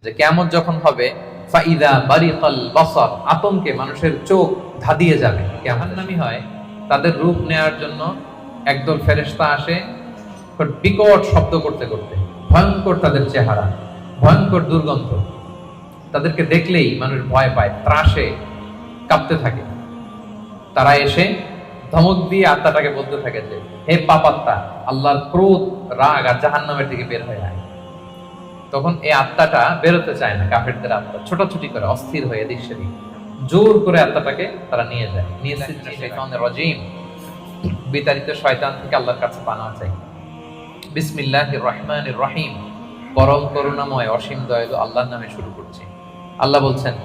যে কিয়ামত যখন হবে ফাইদা বারিকাল বাসার, আতঙ্কে মানুষের চোখ ধাঁধিয়ে যাবে। জাহান্নামী হয় তাদের রূপ নেয়ার জন্য একদল ফেরেশতা আসে বিকট শব্দ করতে করতে, ভয়ঙ্কর তাদের চেহারা, ভয়ঙ্কর দুর্গন্ধ, তাদেরকে দেখলেই মানুষ ভয় পায়, ত্রাসে কাঁপতে থাকে। তারা এসে ধমক দিয়ে আত্মাটাকে বলতে থাকে যে হে পাপাত্মা, আল্লাহর ক্রোধ, রাগ আর জাহান্নামের দিকে বের হয়ে আয়। তখন এই আত্মাটা বেরোতে চায় না, কাফেরদের আত্মা ছোটাছুটি করে অস্থির হয়ে এদিক সেদিক, জোর করে আত্মাটাকে তারা নিয়ে যায়। নিয়ে শয়তানের রাজিম, বিতাড়িত শয়তান থেকে আল্লাহর কাছে পানাহ চাই। বিসমিল্লাহির রহমানির রহিম, পরম করুণাময় অসীম দয়ালু আল্লাহর নামে শুরু করছি। আল্লাহ বলছেন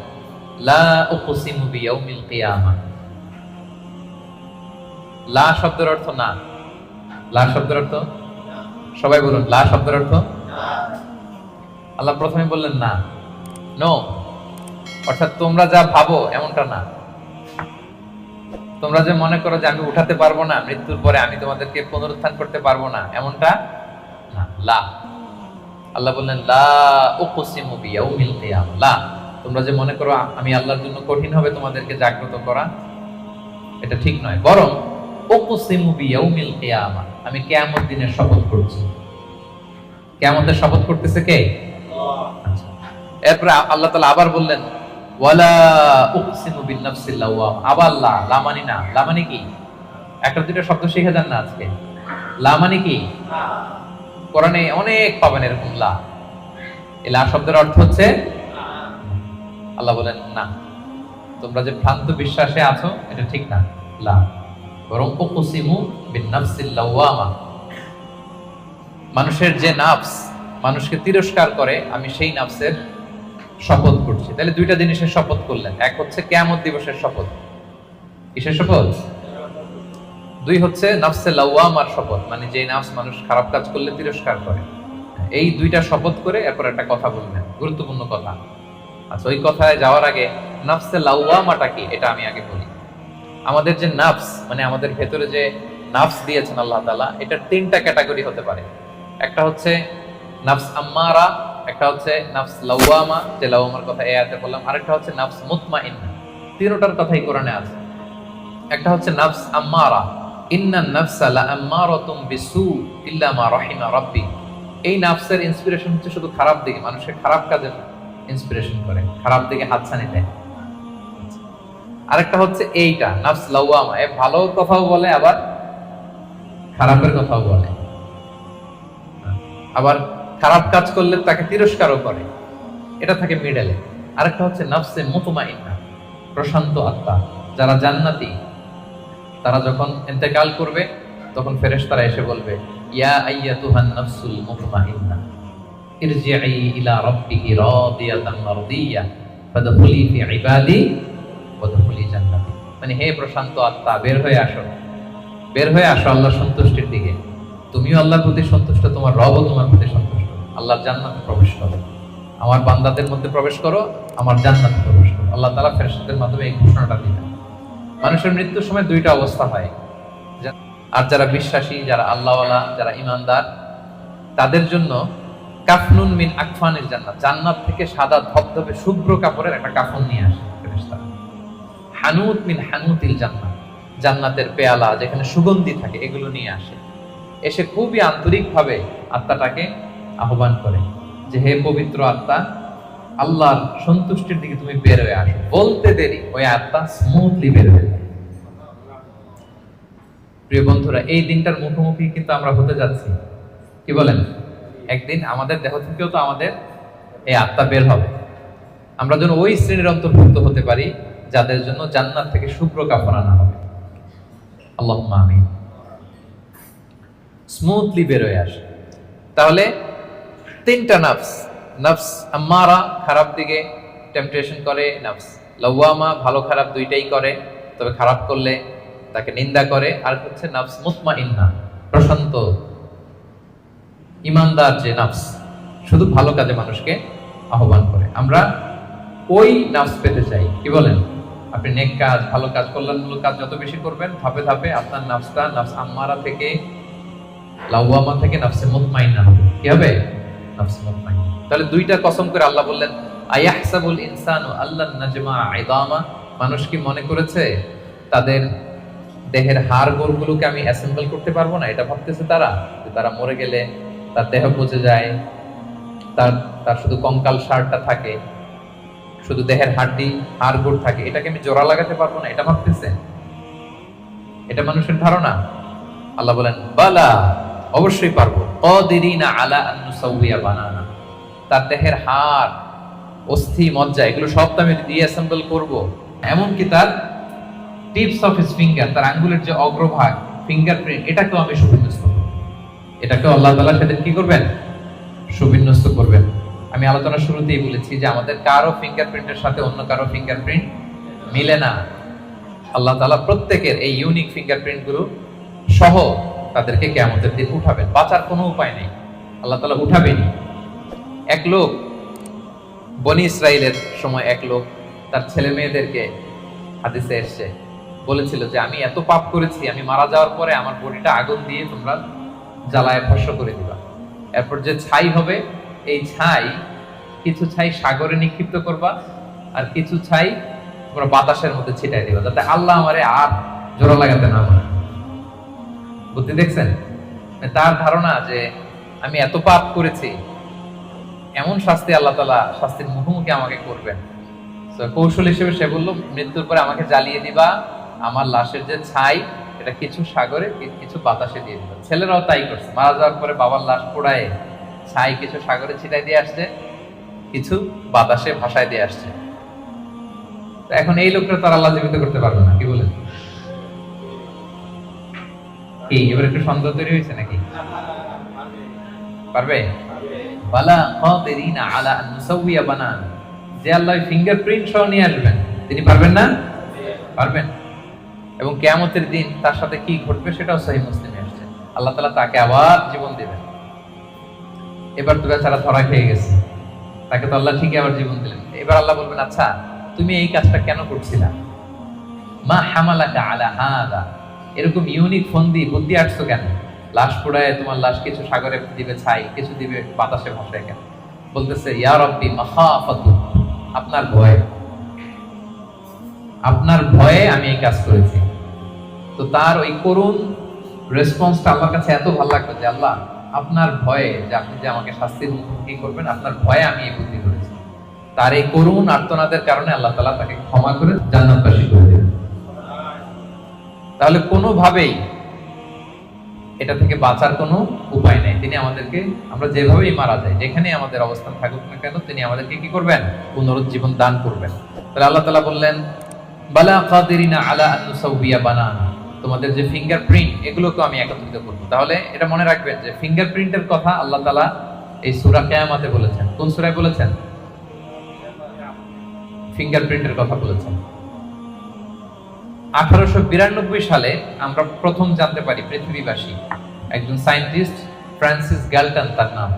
লা উকসিমু বিয়াউমিল কিয়ামাহ। লা শব্দের অর্থ না। লা শব্দের অর্থ, সবাই বলুন লা শব্দের অর্থ না। আল্লাহ প্রথমে বললেন না, নো, অর্থাৎ তোমরা যা ভাবো এমনটা না। তোমরা যে মনে করো যে আমি উঠাতে পারবো না, মৃত্যুর পরে আমি তোমাদেরকে পুনরুত্থান করতে পারবো না, এমনটা না। লা, আল্লাহ বললেন লা উকসিমু বিয়াউমিল কিয়ামা। লা, তোমরা যে মনে করো আমি আল্লাহর জন্য কঠিন হবে তোমাদেরকে জাগ্রত করা, এটা ঠিক নয়। বরং উকসিমু বিয়াউমিল কিয়ামা, আমি কিয়ামত দিনের শপথ করছি। কিয়ামতের শপথ করতেছে কে? আচ্ছা, এরপর আল্লাহ তাআলা আবার বললেন ওয়ালা উকসিমু বিন-নাফসিল লাওয়ামা। আবার লা, লা মানে না। লা মানে কি? একটা দুটো শব্দ শিখে যান না আজকে। লা মানে কি? কোরআনে অনেক পাবেন এরকম লা। এই লা শব্দের অর্থ হচ্ছে আল্লাহ বলেন না, তোমরা যে ভ্রান্ত বিশ্বাসে আছো এটা ঠিক না। লা, বরং উকসিমু বিন-নাফসিল লাওয়ামা, মানুষের যে নাফস মানুষকে তিরস্কার করে, আমি সেই নাফসের শপথ করছি। তাহলে দুইটা জিনিসের শপথ করলেন। এক হচ্ছে কিয়ামত দিবসের শপথ। কিসের শপথ? দুই হচ্ছে নাফসে লাওয়ামার শপথ, মানে যে নাফস মানুষ খারাপ কাজ করলে তিরস্কার করে। এই দুইটা শপথ করে এরপর একটা কথা বললেন, গুরুত্বপূর্ণ কথা। আচ্ছা, ওই কথায় যাওয়ার আগে নাফসে লাওয়ামাটা কি এটা আমি আগে বলি। আমাদের যে নাফস, মানে আমাদের ভেতরে যে নাফস দিয়েছেন আল্লাহ তাআলা, এটা তিনটা ক্যাটাগরি হতে পারে। একটা হচ্ছে নাফস আম্মারা, একটা হচ্ছে নাফস লাওয়ামা, যে লাওয়ামার কথা এই আয়াতে বললাম, আরেকটা হচ্ছে নাফস মুতমাইন্না। তিনটার কথাই কোরআনে আছে। একটা হচ্ছে নাফস আম্মারা, ইন্নান নাফসা লাআম্মারাতুম বিসু ইল্লা মা রাহিমা রাব্বি। এই নাফসের ইন্সপিরেশন হচ্ছে শুধু খারাপ দিকে, মানুষের খারাপ কাজের ইন্সপিরেশন করে, খারাপ দিকে হাতছানি দেয়। আরেকটা হচ্ছে এইটা নাফস লাওয়ামা, এ ভালো কথাও বলে আবার খারাপের কথাও বলে, আবার খারাপ কাজ করলে তাকে তিরস্কারও করে, এটা থাকে মিডলে। আরেকটা হচ্ছে নাফসে মুতমাইন্না, প্রশান্ত আত্মা, যারা জান্নাতি, তারা যখন ইন্তেকাল করবে তখন ফেরেশতারা এসে বলবে ইয়া আইয়াতুহান নাফসুল মুতমাইন্না ইরজিই ইলা রাব্বিকি রাদিয়াতান মারদিয়া ফাদখুলি ফি ইবাদি ওয়াদখুলি জান্নাতি। মানে হে প্রশান্ত আত্মা, বের হয়ে আসো, বের হয়ে আসো আল্লাহর সন্তুষ্টির দিকে। তুমিও আল্লাহর প্রতি সন্তুষ্ট, তোমার রবও তোমার প্রতি সন্তুষ্ট। আল্লাহর জান্নাতে প্রবেশ করো, আমার বান্দাদের মধ্যে প্রবেশ করো, আমার জান্নাতে প্রবেশ করো। আল্লাহ তাআলা ফেরেশতাদের মাধ্যমে এই ঘোষণাটা দিলেন। মানুষের মৃত্যুর সময় দুইটা অবস্থা হয়, আর যারা বিশ্বাসী, যারা আল্লাহওয়ালা, যারা ঈমানদার, তাদের জন্য কাফনুন মিন আকফানিল জান্নাত, জান্নাত থেকে সাদা ধবধবে শুভ্র কাপড়ের একটা কাফন নিয়ে আসে ফেরেশতারা। হানুত মিন হানুতিল জান্নাত, জান্নাতের পেয়ালা যেখানে সুগন্ধি থাকে, এগুলো নিয়ে আসে। এসে খুবই আন্তরিকভাবে আত্মাটাকে আহ্বান করে যে হে পবিত্র আত্মা, আল্লাহর সন্তুষ্টির দিকে তুমি বের হয়ে আসো। বলতে দেরি ওই আত্মা স্মুথলি বের হয়ে যায়। প্রিয় বন্ধুরা, এই দিনটার মুখোমুখি কিন্তু আমরা হতে যাচ্ছি। কি বলেন? একদিন আমাদের দেহ থেকেও তো আমাদের এই আত্মা বের হবে। আমরা যেন ওই শ্রেণীর অন্তর্ভুক্ত হতে পারি যাদের জন্য জান্নাত থেকে শুভ্র কাপড় আনা হবে। আল্লাহুম্মা আমিন। স্মুথলি বের হয়ে আসে। তাহলে তিনটা নাফস, নাফস আম্মারা খারাপ দিকে টেম্পটেশন করে, নাফস লাওয়ামা ভালো খারাপ দুইটাই করে, তবে খারাপ করলে তাকে নিন্দা করে, আর হচ্ছে নাফস মুতমাইন্না, প্রশান্ত ঈমানদার যে নাফস, শুধু ভালো কাজে মানুষকে আহ্বান করে। আমরা ওই নাফস পেতে চাই। কি বলেন? আপনি নেক কাজ, ভালো কাজ, কল্যাণমূলক কাজ যত বেশি করবেন, ধাপে ধাপে আপনার নাফসটা নাফস আম্মারা থেকে, লাওয়ামা থেকে নাফসে মুতমাইন্না হবে। কি হবে? নাফসে মুতমাইন্না। তাহলে দুইটা কসম করে আল্লাহ বললেন আয়াহসাবুল ইনসানু আল্লান নাজমা ইদামা, মানুষ কি মনে করেছে তাদের দেহের হাড় গোড়গুলোকে আমি অ্যাসেম্বল করতে পারবো না? এটা ভাবতেছে তারা, যে তারা মরে গেলে তার দেহ পচে যায়, তার তার শুধু কঙ্কাল সারটা থাকে, শুধু দেহের হাড় গোড় থাকে, এটাকে আমি জোড়া লাগাতে পারবো না, এটা ভাবতেছে? এটা মানুষের ধারণা? আল্লাহ বলেন বালা, অবশ্যই পারবো। কাদিরিনা আলা আন নুসাউইয়া বানানা, তার দেহের হাড়, অস্থি, মজ্জা এগুলো সব তো আমি রিঅ্যাসেম্বল করব। এমনকি তার টিপস অফ হিজ ফিঙ্গার, তার আঙ্গুলের যে অগ্রভাগ, ফিঙ্গারপ্রিন্ট, এটাকেও আমি সুবিন্যস্ত করব। এটাকেও আল্লাহ তাআলা সেদিন কি করবেন? সুবিন্যস্ত করবেন। আমি আলোচনার শুরুতেই বলেছি যে আমাদের কারো ফিঙ্গারপ্রিন্টের সাথে অন্য কারো ফিঙ্গারপ্রিন্ট মিলে না। আল্লাহ তাআলা প্রত্যেকের এই ইউনিক ফিঙ্গারপ্রিন্ট গুলো সহ তাদেরকে কিয়ামতের দিন উঠাবেন। বাঁচার কোনো উপায় নেই, আল্লাহ তাআলা উঠাবেনই। এক লোক, বনি ইসরাইলের সময় এক লোক তার ছেলে মেয়েদেরকে, হাদিসে এসেছে, বলেছিল যে আমি এত পাপ করেছি, আমি মারা যাওয়ার পরে আমার বডিটা আগুন দিয়ে তোমরা জ্বালায় ভস্ম করে দিবা। এরপর যে ছাই হবে, এই ছাই, কিছু ছাই সাগরে নিক্ষিপ্ত করবা, আর কিছু ছাই তোমরা বাতাসের মধ্যে ছিটাই দিবা, যাতে আল্লাহ আমারে আর জোড়া লাগাতে না পারে। বুদ্ধি দেখছেন? তার ধারণা যে আমি এত পাপ করেছি, এমন শাস্তি আল্লাহ তাআলা শাস্তির মুখোমুখি আমাকে করবেন। কৌশল হিসেবে সে বলল, মৃত্যুর পরে আমাকে জ্বালিয়ে দিবা, আমার লাশের যে ছাই এটা কিছু সাগরে কিছু বাতাসে দিয়ে দিবা। ছেলেরাও তাই করছে, মারা যাওয়ার পরে বাবার লাশ পোড়ায় ছাই কিছু সাগরে ছিটাই দিয়ে আসছে, কিছু বাতাসে ভাসায় দিয়ে আসছে। এখন এই লোকটা তার আল্লাহ জীবিত করতে পারবে না, কি বলেন? কি এবার একটু সন্দেহ তৈরি হয়েছে নাকি? পারবে? বালা কাদিরিনা আলা আন নুসাউইয়া বানান, যে আল্লাহ ফিঙ্গারপ্রিন্ট সহ নিয়ে আসবেন, তিনি পারবেন না? পারবেন। এবং কিয়ামতের দিন তার সাথে কি ঘটবে সেটাও সহিহ মুসলিমে আসছে। আল্লাহ তাআলা তাকে আবার জীবন দেবেন। এবার তো বেচারা ধরা খেয়ে গেছে, তাকে তো আল্লাহ ঠিকই আবার জীবন দিলেন। এবার আল্লাহ বলবেন, আচ্ছা তুমি এই কাজটা কেন করছিলা? মা হামালাকা আলা হাদা, এরকম ইউনিক ফন্দি বুদ্ধি আটছো কেন? লাশ পোড়ায় তোমার লাশ কিছু সাগরে দিবে ছাই, কিছু দিবে বাতাসে ভাসায় কেন? বলতেছে ইয়া রাব্বি মাখাফাতু, আপনার ভয়, আপনার ভয়ে আমি এই কাজ করেছি। তো তার ওই করুণ রেসপন্সটা আমার কাছে এত ভালো লাগলো যে আল্লাহ আপনার ভয়ে, যে আপনি যে আমাকে শাস্তির মুখোমুখি করবেন, আপনার ভয়ে আমি এই বুদ্ধি করেছি। তার এই করুণ আর্তনাদের কারণে আল্লাহ তাআলা তাকে ক্ষমা করে জান্নাতবাসী করে দিলেন। তাহলে কোনোভাবেই এটা থেকে বাঁচার কোনো উপায় নেই। তিনি আমাদেরকে, আমরা যেভাবেই মারা যাই, যেখানেই আমাদের অবস্থান থাকুক না কেন, তিনি আমাদেরকে কি করবেন? পুনরুজ্জীবন দান করবেন। তাহলে আল্লাহ তাআলা বললেন বালা কাদিরিনা আলা আন নুসাউইয়া বানানা, তোমাদের যে ফিঙ্গারপ্রিন্ট এগুলোকে আমি একত্রিত করব। তাহলে এটা মনে রাখবেন যে ফিঙ্গারপ্রিন্টের কথা আল্লাহ তাআলা এই সূরা কিয়ামতে বলেছেন। কোন সূরায় বলেছেন? ফিঙ্গারপ্রিন্টের কথা বলেছেন। 1892 সালে আমরা প্রথম জানতে পারি, পৃথিবীবাসী একজন সায়েন্টিস্ট, ফ্রান্সিস গ্যালটন তার নাম,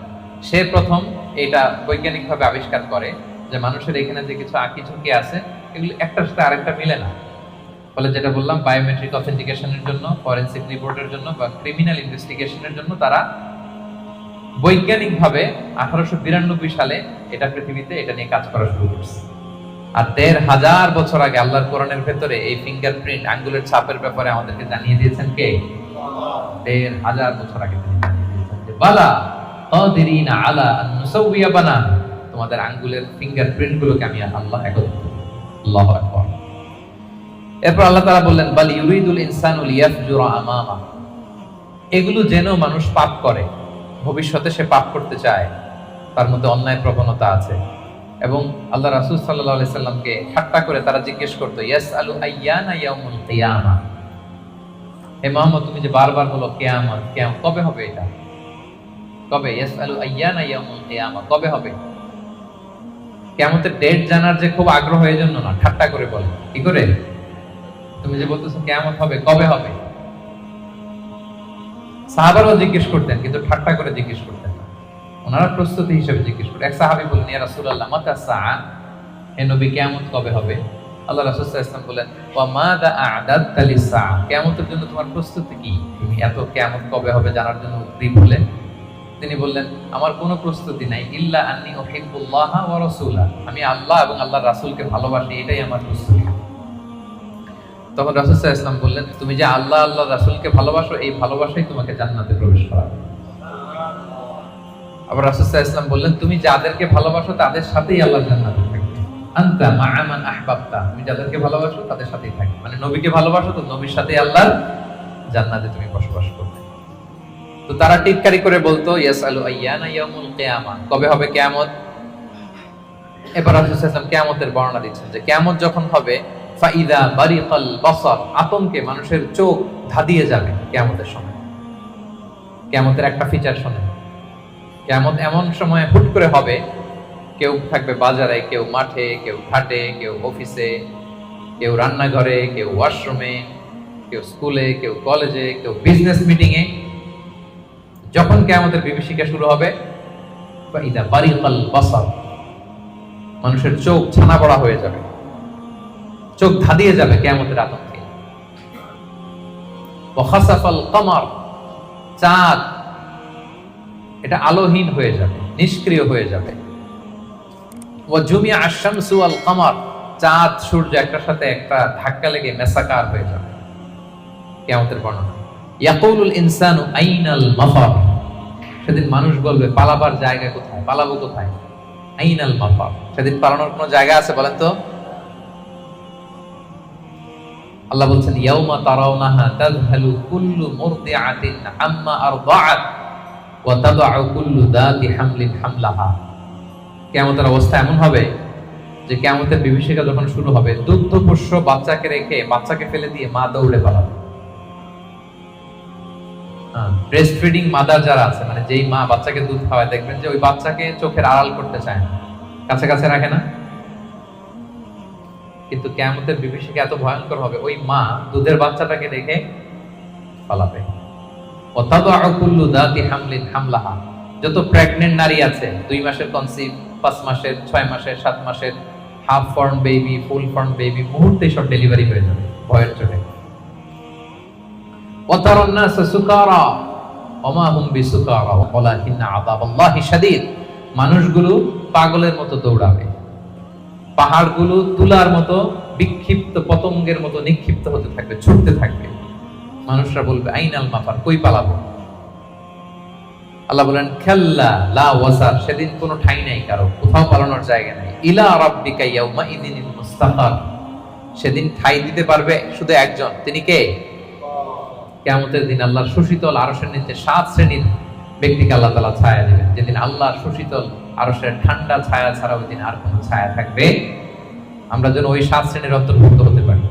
সে প্রথম এটা বৈজ্ঞানিকভাবে আবিষ্কার করে যে মানুষের এখানে যে কিছু আঁকিঝুঁকি আছে, এগুলো একটার সাথে আরেকটা মিলে না। ফলে যেটা বললাম, বায়োমেট্রিক অথেন্টিকেশনের জন্য, ফরেনসিক রিপোর্টের জন্য বা ক্রিমিনাল ইনভেস্টিগেশনের জন্য তারা বৈজ্ঞানিকভাবে 1892 সালে এটা পৃথিবীতে এটা নিয়ে কাজ করা শুরু করছে। আর 1500 বছর আগে আল্লাহর কোরআনের ভেতরে এই ফিঙ্গারপ্রিন্ট, আঙ্গুলের ছাপের ব্যাপারে আমাদেরকে জানিয়ে দিয়েছেন কে? 1500 বছর আগে তিনি জানিয়ে দিয়েছেন যে বালা কাদিরিনা আলা আন নুসাউইয়া বানান, তোমাদের আঙ্গুলের ফিঙ্গারপ্রিন্ট গুলোকে আমি আল্লাহ একত্রিত করব। আল্লাহু আকবার। এরপর আল্লাহ তাআলা বললেন বাল ইউরিদুল ইনসানু লিয়াফজুরা আমামা, এগুলো যেন মানুষ পাপ করে, ভবিষ্যতে সে পাপ করতে চায়, তার মধ্যে অন্যায় প্রবণতা আছে। এবং আল্লাহ রাসূল সাল্লাল্লাহু আলাইহি সাল্লামকে ঠাট্টা করে তারা জিজ্ঞেস করতো ইয়াসআলু আইয়ানা ইয়াউমুল কিয়ামা, হে মুহাম্মদ তুমি যে বারবার বলো কিয়ামত, কিয়ামত কবে হবে? এটা কবে? ইয়াসআলু আইয়ানা ইয়াউমুল কিয়ামা, কবে হবে? কিয়ামতের ডেট জানার যে খুব আগ্রহ, এই জন্য না, ঠাট্টা করে বলে। কি করে? তুমি যে বলতেছো কিয়ামত হবে, কবে হবে? সাহাবারাও জিজ্ঞেস করতেন, কিন্তু ঠাট্টা করে জিজ্ঞেস করতেন না, ওনারা প্রস্তুতি হিসেবে জিজ্ঞেস করতেন। এক সাহাবী বললেন ইয়া রাসূলুল্লাহ মাতা সাআ, হে নবী কিয়ামত কবে হবে? আল্লাহ রাসূল সাল্লাল্লাহু আলাইহি ওয়াসাল্লাম বলেন ওয়া মাযা আ'দাদতা লিস-সাআ, কিয়ামতের জন্য তোমার প্রস্তুতি কি? তুমি এত কিয়ামত কবে হবে জানার জন্য উদ্গ্রীব হলে তিনি বললেন, আমার কোনো প্রস্তুতি নাই, ইল্লা আন্নী উহিব্বুল্লাহ ওয়া রাসূলা, আমি আল্লাহ এবং আল্লাহর রাসূলকে ভালোবাসি, এটাই আমার প্রস্তুতি। তখন রাসূল সাল্লাল্লাহু আলাইহি ওয়াসাল্লাম বললেন, তুমি যে আল্লাহ আল্লাহর রাসূলকে ভালোবাসো, এই ভালোবাসাই তোমাকে জান্নাতে প্রবেশ করাবে। আবার রাসূল সাল্লাল্লাহু আলাইহি ওয়াসাল্লাম বললেন, তুমি যাদেরকে ভালোবাসো তাদের সাথেই আল্লাহ জান্নাতে থাকবে। আনতা মা'a মান আহবাবতা, তুমি যাদেরকে ভালোবাসো তাদের সাথেই থাকবে, মানে নবীকে ভালোবাসো তো নবীর সাথেই আল্লাহর জান্নাতে তুমি বসবাস করবে। তো তারা টিটকারি করে বলতো, ইয়াসআলু আইয়ানা ইয়াউমুল কিয়ামা, কবে হবে কিয়ামত? এবার রাসূল সাল্লাল্লাহু আলাইহি ওয়াসাল্লাম কিয়ামতের বর্ণনা দিচ্ছেন যে কিয়ামত যখন হবে, ফাইদা বারিকাল বাসার, আতঙ্কে মানুষের চোখ ধাঁধিয়ে যাবে কিয়ামতের সময়। কিয়ামতের একটা ফিচার শোনেন, কিয়ামত এমন সময় হুট করে হবে, কেউ থাকবে বাজারে, কেউ মাঠে, কেউ ঘাটে, কেউ অফিসে, কেউ রান্নাঘরে, কেউ ওয়াশরুমে, কেউ স্কুলে, কেউ কলেজে, কেউ বিজনেস মিটিং এ। যখন কিয়ামতের বিভীষিকা শুরু হবে, ফাইদা বারিকাল বাসার, মানুষের চোখ ছানা বড়া হয়ে যাবে, চোখ ধাঁধিয়ে যাবে কিয়ামতের আতঙ্কে। ওয়া খাসাফাল কমার, চাঁদ এটা আলোহীন হয়ে যাবে, নিষ্ক্রিয় হয়ে যাবে। ওয়া জুমিআ আশ-শামসু ওয়াল কমার, চাঁদ সূর্য একটার সাথে একটা ধাক্কা লেগে মেসাকার হয়ে যাবে। কিয়ামতের বর্ণনা, ইয়াকুলুল ইনসানু আইনাল মাফার, সেদিন মানুষ বলবে পালাবার জায়গা কোথায়, পালাবো কোথায়? আইনাল মাফার, সেদিন পালানোর কোনো জায়গা আছে বলেন তো? আল্লাহ বলছেন, ইয়াউমা তারাউনাহা তাযহালু কুল্লু মুরদিআতিন আম্মা আরদাআত ওয়া তাদউ কুল্লু যাতি হামলিন হামলাহা। কিয়ামতের অবস্থা এমন হবে যে কিয়ামতের বিভীষিকা যখন শুরু হবে, দুগ্ধপোষ্য বাচ্চাকে রেখে, বাচ্চাকে ফেলে দিয়ে মা দৌড়ে পালাবে। ব্রেস্ট ফিডিং মাদার যারা আছে, মানে যেই মা বাচ্চাকে দুধ খাওয়ায়, দেখবেন যে ওই বাচ্চাকে চোখের আড়াল করতে চায় না, কাছে কাছে রাখে না। কিন্তু কিয়ামতের বিভীষিকা এত ভয়ঙ্কর হবে, ওই মা দুধের বাচ্চাটাকে রেখে পালাবে। ওয়া তাদউ কুল্লু যাতি হামলিন হামলাহা, যত প্রেগন্যান্ট নারী আছে, 2 মাসের কনসিভ, 5 মাসের, 6 মাসের, 7 মাসের, half form baby, full form baby, মুহূর্তেই সব ডেলিভারি হয়ে যাবে ভয়ের চোটে। ওয়া তারান নাসা সুকারা ওয়া মা হুম বিসুকারা ওয়ালাকিন্না আযাবাল্লাহি শাদীদ, মানুষগুলো পাগলের মতো দৌড়াবে, পাহাড়গুলো তুলার মতো বিক্ষিপ্ত পতঙ্গের মতো নিক্ষিপ্ত হতে থাকবে, ছুটতে থাকবে। মানুষরা বলবে আইনাল মাফার, কই পালাবো? আল্লাহ বলেন, খাল্লা লা ওয়াসার, সেদিন কোনো ঠাঁই নাই কারো, কোথাও পালানোর জায়গা নাই। ইলা রাব্বিকা ইয়াউমা ইযিনিল মুস্তাকার, সেদিন ঠাঁই দিতে পারবে শুধু একজন, তিনি কে? কিয়ামতের দিন আল্লাহর সুশীতল আরশের নিচে 7 শ্রেণীর ব্যক্তিকে আল্লাহ তাআলা ছায়া দিবেন। যেদিন আল্লাহর সুশীতল আরশের ঠান্ডা ছায়া ছাড়া ওই দিন আর কোনো ছায়া থাকবে। আমরা যেন ওই 7 শ্রেণীর অন্তর্ভুক্ত হতে পারি।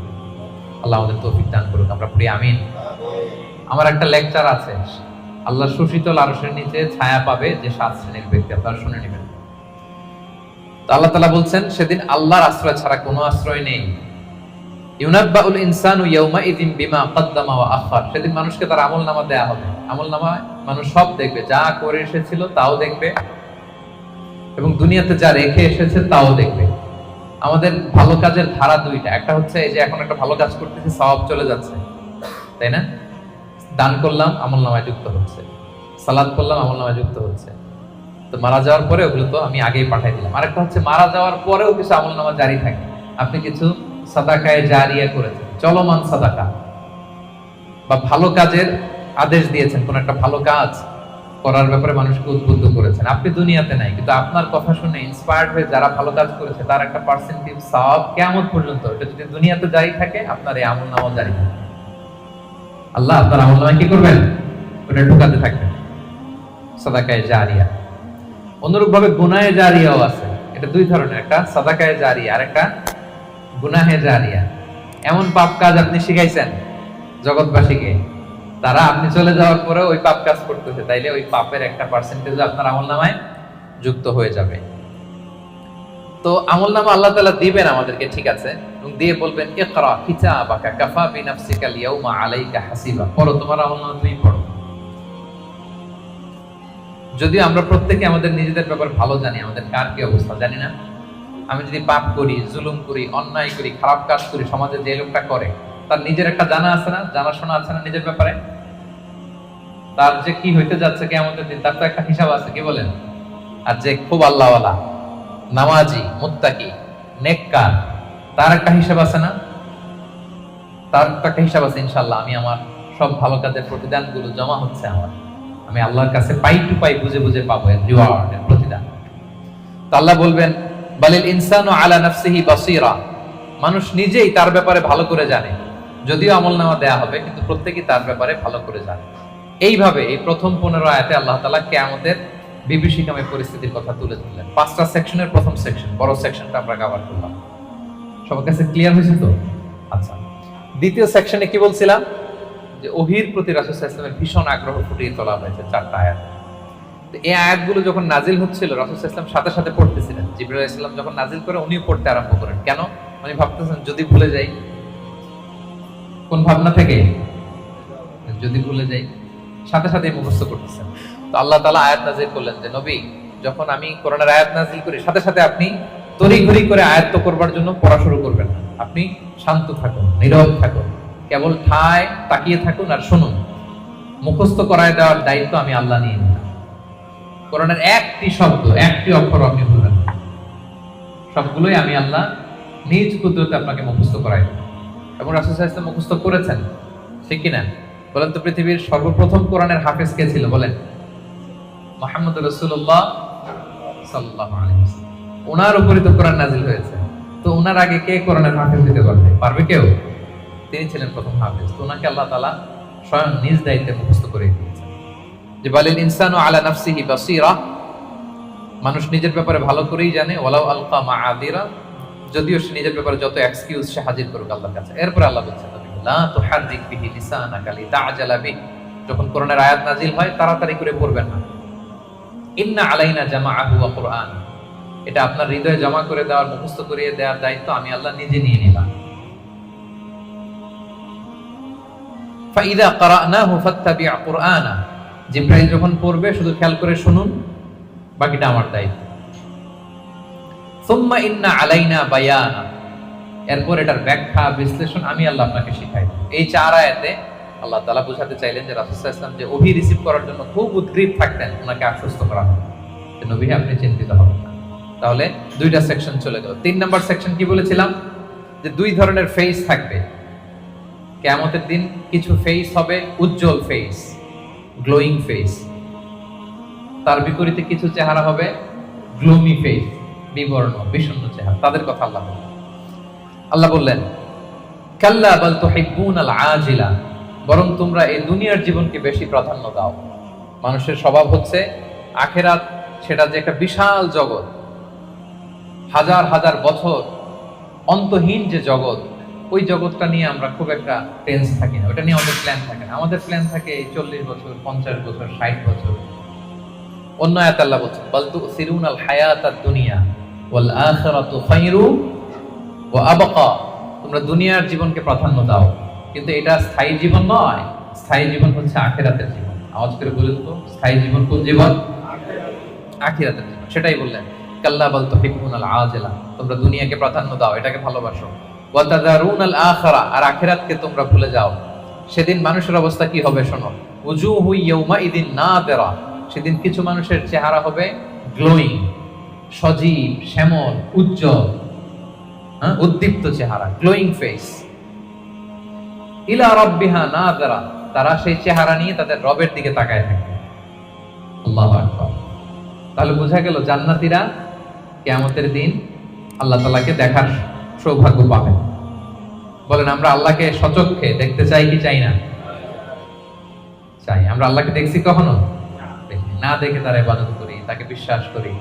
আল্লাহ আমাদের তৌফিক দান করুন, আমরা পড়ি আমিন। আমার একটা লেকচার আছে, আল্লাহর সুশীতল আরশের নিচে ছায়া পাবে যে 7 শ্রেণীর ব্যক্তি, আপনারা শুনে নেবেন। তো আল্লাহ তাআলা বলছেন, সেদিন আল্লাহর আশ্রয় ছাড়া কোনো আশ্রয় নেই। ইউনাব্বাউল ইনসানু ইয়াউমাইযিন বিমা কদ্দামা ওয়া আখার, সেদিন মানুষকে তার আমলনামা দেয়া হবে। আমলনামা মানুষ সব দেখবে, যা করে এসেছিল তাও দেখবে, এবং দুনিয়াতে যা রেখে এসেছে তাও দেখবে। আমাদের ভালো কাজের ধারা দুইটা, একটা হচ্ছে এই যে এখন একটা ভালো কাজ করতেছি, সওয়াব চলে যাচ্ছে, তাই না? দান করলাম, আমলনামায় যুক্ত হচ্ছে, সালাত করলাম, আমলনামায় যুক্ত হচ্ছে। তো মারা যাওয়ার পরে ওগুলো তো আমি আগেই পাঠাই দিলাম। আরেকটা হচ্ছে মারা যাওয়ার পরেও কিছু আমলনামা জারি থাকে। আপনি কিছু সাদাকায়ে জারিয়া করেছেন, চলমান সাদাকা, বা ভালো কাজের আদেশ দিয়েছেন, কোন একটা ভালো কাজ করার ব্যাপারে মানুষকে উদ্বুদ্ধ করেছেন। আপনি দুনিয়াতে নাই, কিন্তু আপনার কথা শুনে ইন্সপায়ার্ড হয়ে যারা ভালো কাজ করেছে তার একটা পার্সেন্টেজ সওয়াব কিয়ামত পর্যন্ত, এটা যদি দুনিয়াতে জারি থাকে, আপনার এই আমলনামাও জারি থাকে। আল্লাহ আপনার আমলনামায় কি করবেন? ওটা ঢুকাতে থাকবেন, সাদাকায়ে জারিয়া। অনুরূপভাবে গুনাহে জারিয়াও আছে, এটা দুই ধরনের, একটা সাদাকায়ে জারিয়া আর একটা গুনাহে জারিয়া। এমন পাপ কাজ আপনি শিখাইছেন জগৎবাসীকে, তারা আপনি চলে যাওয়ার পরে ওই পাপ কাজ করতেছে, তাইলে ওই পাপের একটা পার্সেন্টেজ আপনার আমলনামায় যুক্ত হয়ে যাবে। তো আমলনামা আল্লাহ তাআলা দিবেন আমাদেরকে, ঠিক আছে, এবং দিয়ে বলবেন, ইকরা কিতাবাকা কাফা বিনাফসিকাল ইয়াউমা আলাইকা হাসিবা, পড়ো, তোমার আমলনামা তুমি পড়ো। যদিও আমরা প্রত্যেকে আমাদের নিজেদের ব্যাপারে ভালো জানি, আমাদের কার কি অবস্থা জানি না। আমি যদি পাপ করি, জুলুম করি, অন্যায় করি, খারাপ কাজ করি, সমাজে যে লোকটা করে তার নিজের একটা জানা আছে না, জানাশোনা আছে না নিজের ব্যাপারে? তার যে কি হইতে যাচ্ছে কিয়ামতের দিন তার তো একটা হিসাব আছে, কি বলেন? আর যে খুব আল্লাহওয়ালা, নামাজি, মুত্তাকি, নেককার, তার একটা হিসাব আছে না? তার তো একটা হিসাব আছে, ইনশাআল্লাহ আমি আমার সব ভালো কাজের প্রতিদানগুলো জমা হচ্ছে আমার, আমি আল্লাহর কাছে পাই টু পাই বুঝে বুঝে পাবো এর রিওয়ার্ড, এর প্রতিদান। তো আল্লাহ বলবেন বালিল ইনসানু আলা নাফসিহি বাসীরা, মানুষ নিজেই তার ব্যাপারে ভালো করে জানে, যদিও আমলনামা দেয়া হবে কিন্তু প্রত্যেকেই তার ব্যাপারে ভালো করে জানে। এইভাবে এই প্রথম 15 আয়াতে আল্লাহ তাআলা কিয়ামতের বিভীষিকাময় পরিস্থিতির কথা তুলে ধরলেন। 5টা সেকশনের প্রথম সেকশন, বড় সেকশনটা আমরা কভার করলাম। সবার কাছে ক্লিয়ার হয়েছে তো? আচ্ছা, দ্বিতীয় সেকশনে কি বলছিলাম? যে ওহীর প্রতি রাসূল সাল্লাল্লাহু আলাইহি ওয়াসাল্লামের ভীষণ আগ্রহ ফুটিয়ে তোলা হয়েছে 4টা আয়াত। তো এই আয়াতগুলো যখন নাজিল হচ্ছিল রাসূল সাল্লাল্লাহু আলাইহি ওয়াসাল্লাম সাথে সাথে পড়তেছিলেন। জিবরাইল আলাইহিস সালাম যখন নাজিল করে উনিও পড়তে আরম্ভ করেন। কেন? উনি ভাবতেছেন যদি ভুলে যাই। কোন ভাবনা থেকে? যদি ভুলে যাই, সাথে সাথে মুখস্থ করতেছেন। তো আল্লাহ তাআলা আয়াত নাজিল করলেন যে নবী, যখন আমি কোরআনের আয়াত নাজিল করি সাথে সাথে আপনি তড়িঘড়ি করে আয়াত্ত করবার জন্য পড়া শুরু করবেন না। আপনি শান্ত থাকুন, নীরব থাকুন, কেবল ঠায় তাকিয়ে থাকুন আর শুনুন। মুখস্থ করায় দেওয়ার দায়িত্ব আমি আল্লাহ নিয়ে নিলাম। কোরআনের একটি শব্দ, একটি অক্ষর আপনি ভুলবেন না, সবগুলোই আমি আল্লাহ নিজ কুদরতে আপনাকে মুখস্থ করাই দেব। এবং রাসূল সাল্লাল্লাহু আলাইহি ওয়াসাল্লাম মুখস্থ করেছেন, ঠিক কিনা বলেন তো? পৃথিবীর সর্বপ্রথম কোরআনের হাফেজ কে ছিল বলেন? মুহাম্মদ রাসূলুল্লাহ সাল্লাল্লাহু আলাইহি ওয়াসাল্লাম। ওনার উপরে তো কোরআন নাজিল হয়েছে, তো ওনার আগে কে কোরআনের হাফেজ দিতে পারবে? পারবে কেউ? তিনি ছিলেন প্রথম হাফেজ। তো ওনাকে আল্লাহ তাআলা স্বয়ং নিজ দায়িত্বে মুখস্থ করে দিয়েছেন। যে বালিল ইনসানু আলা নাফসিহি বাসীরা, মানুষ নিজের ব্যাপারে ভালো করেই জানে। ওয়ালাউ আলকা মাআযিরা, যদিও সে নিজের ব্যাপারে যত এক্সকিউজ সে হাজির করুক আল্লাহর কাছে। এরপর আল্লাহ বলছেন লা তুহাররিক বিহি লিসানাকা লিতা'জালা বিহি, যখন কোরআনের আয়াত নাজিল হয় তাড়াতাড়ি করে পড়বেন না। ইন্না আলাইনা জামাআহু ওয়া কুরআন, এটা আপনার হৃদয়ে জমা করে দেওয়ার, মুখস্থ করিয়ে দেওয়ার দায়িত্ব আমি আল্লাহ নিজে নিয়ে নিলাম। ফাইদা ক্বারানাহু ফাত্তাবি' কুরআনা, জিবরাইল যখন পড়বে শুধু খেয়াল করে শুনুন, বাকিটা আমার দায়িত্ব। সুম্মা ইন্না আলাইনা বায়ানা, এরপর এটার ব্যাখ্যা বিশ্লেষণ আমি আল্লাহ আপনাকে শিখাই। এই 4 আয়াতে আল্লাহ তাআলা বোঝাতে চাইলেন যে রাসূল সাল্লাল্লাহু আলাইহি ওয়াসাল্লাম যে ওহী রিসিভ করার জন্য খুব উদ্গ্রীব থাকতেন, ওনাকে আশ্বস্ত করা হবে যে নবী আপনি চিন্তিত হবেন না। তাহলে 2টা সেকশন চলে গেল। 3 নাম্বার সেকশন কি বলেছিলাম? যে 2 ধরনের ফেস থাকবে কিয়ামতের দিন। কিছু ফেস হবে উজ্জ্বল ফেস, গ্লোয়িং ফেস। তার বিপরীতে কিছু চেহারা হবে গ্লুমি ফেস, বিবর্ণ, বিষণ্ণ চেহারা। তাদের কথা আল্লাহ বললেন কাল্লা বাল তুহিব্বুনাল আজিলা, বরং তোমরা এই দুনিয়ার জীবনকে বেশি প্রাধান্য দাও। মানুষের স্বভাব হচ্ছে আখিরাত, সেটা যে একটা বিশাল জগৎ, হাজার হাজার বছর অন্তহীন যে জগৎ, ওই জগৎটা নিয়ে আমরা খুব একটা টেন্স থাকি না, ওটা নিয়ে আমাদের প্ল্যান থাকে না। আমাদের প্ল্যান থাকে 40 বছর, 50 বছর, 60 বছর। অন্য আয়াতে আল্লাহ বলছেন বাল তুসিরুনাল হায়াতাদ দুনিয়া ওয়াল আখিরাতু খায়রু ওয়া আবকা, তোমরা দুনিয়ার জীবনকে প্রাধান্য দাও, কিন্তু এটা স্থায়ী জীবন নয়। স্থায়ী জীবন হচ্ছে আখিরাতের জীবন। আওয়াজ করে বলুন তো, স্থায়ী জীবন কোন জীবন? আখিরাতের জীবন। সেটাই বললেন কাল্লা বাল তুহিব্বুনাল আজিলা, তোমরা দুনিয়াকে প্রাধান্য দাও, এটাকে ভালোবাসো। ওয়া তাযারুনাল আখিরা, আর আখিরাতকে তোমরা ভুলে যাও। সেদিন মানুষের অবস্থা কি হবে শোনো। উজুহু ইয়াউমা ইদিন নাদিরা, সেদিন কিছু মানুষের চেহারা হবে গ্লোয়িং, সজীব, শ্যামল, উজ্জ্বল, উদ্দীপ্ত চেহারা, গ্লোয়িং ফেস। ইলা রাব্বিহা নাযরা, তারা সেই চেহারা নিয়ে তাদের রবের দিকে তাকায় থাকবে। আল্লাহু আকবার। তাহলে বোঝা গেল জান্নাতীরা কিয়ামতের দিন আল্লাহ তাআলাকে দেখার সৌভাগ্য পাবেন। বলেন আমরা আল্লাহকে সচক্ষে দেখতে চাই কি চাই না? চাই। আমরা আল্লাহকে দেখছি কখনো? না দেখে তার ইবাদত করি, তাকে বিশ্বাস করি,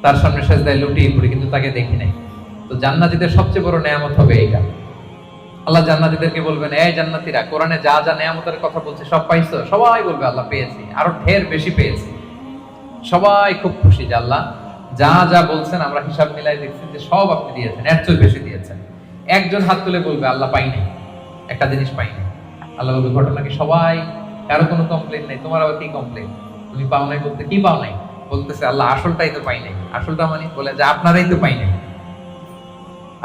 তার সামনে সেজদায় লুটিয়ে পড়ি, কিন্তু তাকে দেখি নাই। তো জান্নাতীদের সবচেয়ে বড় নেয়ামত হবে এইটা। আল্লাহ জান্নাতীদেরকে বলবেন, এই জান্নাতীরা কোরআনে যা যা নেয়ামতের কথা বলছে সব পাইছো? সবাই বলবে আল্লাহ পেয়েছি, আরো ঢের বেশি পেয়েছি। সবাই খুব খুশি যে আল্লাহ যা যা বলছেন আমরা হিসাব মিলাই দেখছি যে সব আপনি দিয়েছেন, এর চেয়ে বেশি দিয়েছেন। একজন হাত তুলে বলবে আল্লাহ পাই নাই, একটা জিনিস পাই নাই। আল্লাহ বলবে ঘটনা কি? সবাই, কারো কোনো কমপ্লেন নেই। তোমার আবার কি কমপ্লেন? তুমি পাও নাই বলতে কি পাও নাই? বলতেছে আল্লাহ আসলটাই তো পাই নাই। আসলটা মানে বলে যে আপনারাই তো পাই নাই,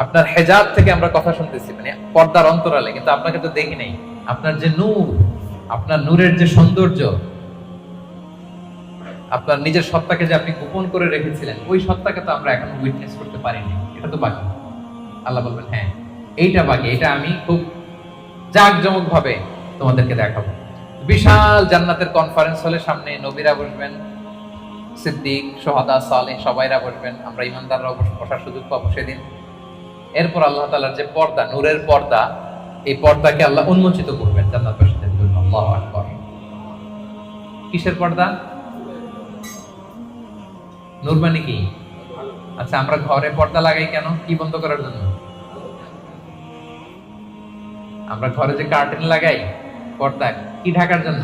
আপনার হেজাব থেকে আমরা কথা শুনতেছি, মানে পর্দার অন্তরালে, কিন্তু আপনাকে তো দেখি নাই। আপনার যে নূর, আপনার নূরের যে সৌন্দর্য, আপনার নিজের সত্তাকে যে আপনি গোপন করে রেখেছিলেন, ওই সত্তাকে তো আমরা এখনো উইটনেস করতে পারিনি, এটা তো বাকি। আল্লাহ বলবেন হ্যাঁ এইটা বাকি, এটা আমি খুব জাঁকজমক ভাবে তোমাদেরকে দেখাবো। বিশাল জান্নাতের কনফারেন্স হলে সামনে নবীরা বসবেন, সিদ্দিক, সোহাদা, সালেহ সবাইরা বসবেন, আমরা ইমানদাররাও বসার সুযোগ পাবো সেদিন। এরপর আল্লাহ তাআলার যে পর্দা, নূরের পর্দা, এই পর্দাকে আল্লাহ উন্মোচিত করবেন জান্নাতবাসীদের জন্য। আল্লাহু আকবার। কিসের পর্দা? নূর মানে কি? আচ্ছা, আমরা ঘরে পর্দা লাগাই কেন? কি বন্ধ করার জন্য? আমরা ঘরে যে কার্টেন লাগাই পর্দা কি ঢাকার জন্য?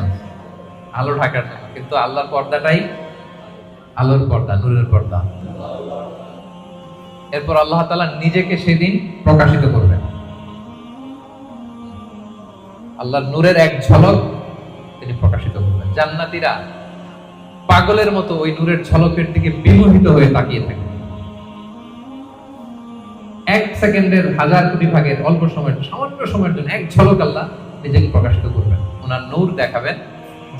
আলো ঢাকার জন্য। কিন্তু আল্লাহর পর্দাটাই আলোর পর্দা, নূরের পর্দা। এরপর আল্লাহ তাআলা নিজেকে সেদিন প্রকাশিত করবেন। আল্লাহর নূরের এক ঝলক তিনি প্রকাশিত করবেন। জান্নাতীরা পাগলের মতো ওই নূরের ঝলকের দিকে বিমোহিত হয়ে তাকিয়ে থাকে। এক সেকেন্ডের হাজার কোটি ভাগের অল্প সময়ের, সামান্য সময়ের জন্য এক ঝলক আল্লাহ নিজেকে প্রকাশিত করবেন, ওনার নূর দেখাবেন।